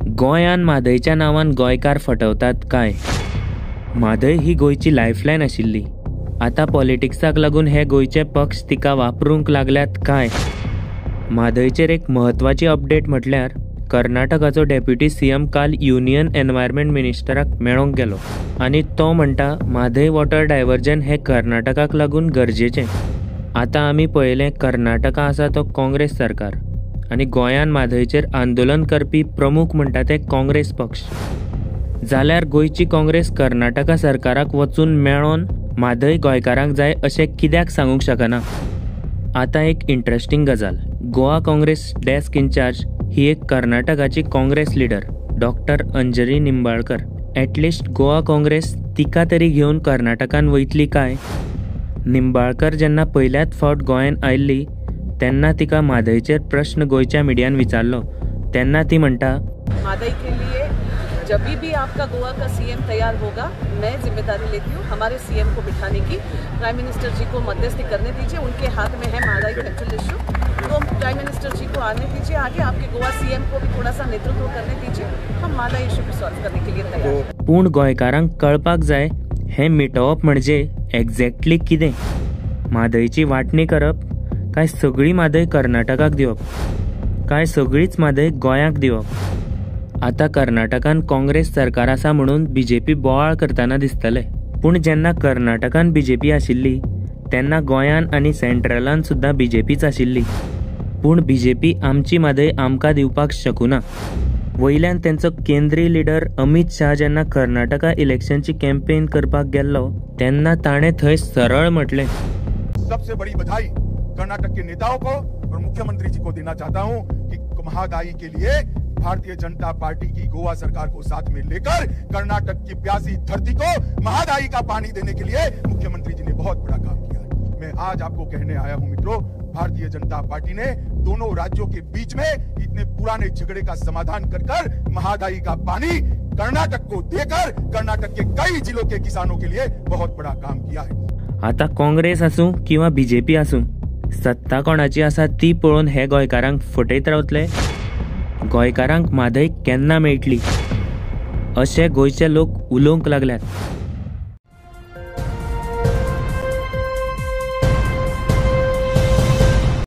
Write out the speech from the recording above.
गोंयान म्हादयच्या नांवान गोंयकार फटवतात काय? म्हादय ही गोंयची लायफलायन आशिल्ली. आतां पॉलिटिक्साक लागून हे गोंयचे पक्ष तिका वापरूंक लागल्यात काय? म्हादयचेर एक म्हत्वाची अपडेट म्हटल्यार कर्नाटकाचो डेप्युटी सीएम काल युनियन एनवायरमेंट मिनिस्टराक मेळोंक गेलो आनी तो म्हणटा म्हादय वॉटर डायवर्जन हे कर्नाटकाक लागून गरजेचें. आतां आमी पळयलें कर्नाटका आसा तो काँग्रेस सरकार आनी गोंयान म्हादयचेर आंदोलन करपी प्रमुख म्हणटा ते काँग्रेस पक्ष. जाल्यार गोंयची काँग्रेस कर्नाटका सरकाराक वचून मेळोन म्हादय गोंयकारांक जाय अशें कित्याक सांगूंक शकना? आतां एक इंट्रस्टिंग गजाल, गोवा काँग्रेस डेस्क इन्चार्ज ही एक कर्नाटकाची Congress leader doctor Anjali Nimbalkar. At least Goa Congress तिका तरी घेवन कर्नाटकान वयतली काय? निंबाळकर जेन्ना पयल्याच फावट गोंयान आयिल्ली तेन्ना तिका म्हादयचेर प्रश्न गोंयच्या मिडियान विचारलो तेन्ना ती म्हणटा, म्हादय के लिए जब भी आपका गोवा का सीएम तैयार होगा मैं जिम्मेदारी लेती हूँ हमारे सीएम को बिठाने की. प्राइम मिनिस्टर जी को मध्यस्थी करने दीजिए, उनके हाथ में है म्हादय सेंट्रल इशू. तो प्राइम मिनिस्टर जी को आने दीजिए आगे, आपके गोवा सीएम को भी थोड़ा सा नेतृत्व करने दीजिए. हम म्हादय इशू को सॉल्व करने के लिए तैयार हैं. पूण गोंयकारांक कळपाक जाय हें मिटोवप म्हणजे एक्झॅक्टली कितें? म्हादयची वांटणी करप काय सगळी म्हादय कर्नाटकाक दिवप काय सगळीच म्हादय गोंयाक दिवप? आतां कर्नाटकान काँग्रेस सरकार आसा म्हणून बीजेपी बोवाळ करतना दिसतले, पूण जेन्ना कर्नाटकान बीजेपी आशिल्ली तेन्ना गोंयान आनी सेंट्रलान सुद्दां बीजेपीच आशिल्ली. पूण बीजेपी आमची म्हादय आमकां दिवपाक शकूना. वयल्यान तेंचो केंद्रीय लिडर अमित शाह जेन्ना कर्नाटका इलेक्शनची कॅम्पेन करपाक गेल्लो तेन्ना ताणें थंय सरळ म्हटलें, सबसे बड़ी बधाई कर्नाटक के नेताओं को और मुख्यमंत्री जी को देना चाहता हूं कि महादाई के लिए भारतीय जनता पार्टी की गोवा सरकार को साथ में लेकर कर्नाटक की प्यासी धरती को महादाई का पानी देने के लिए मुख्यमंत्री जी ने बहुत बड़ा काम किया है. मैं आज आपको कहने आया हूं मित्रों, भारतीय जनता पार्टी ने दोनों राज्यों के बीच में इतने पुराने झगड़े का समाधान कर महादाई का पानी कर्नाटक को देकर कर्नाटक के कई जिलों के किसानों के लिए बहुत बड़ा काम किया है. आतां काँग्रेस आसूं किंवा बीजेपी आसूं, सत्ता कोणाची आसा ती पळोवन हे गोंयकारांक फटयत रावतले. गोंयकारांक म्हादय केन्ना मेळटली अशें गोंयचे लोक उलोवंक लागल्यात.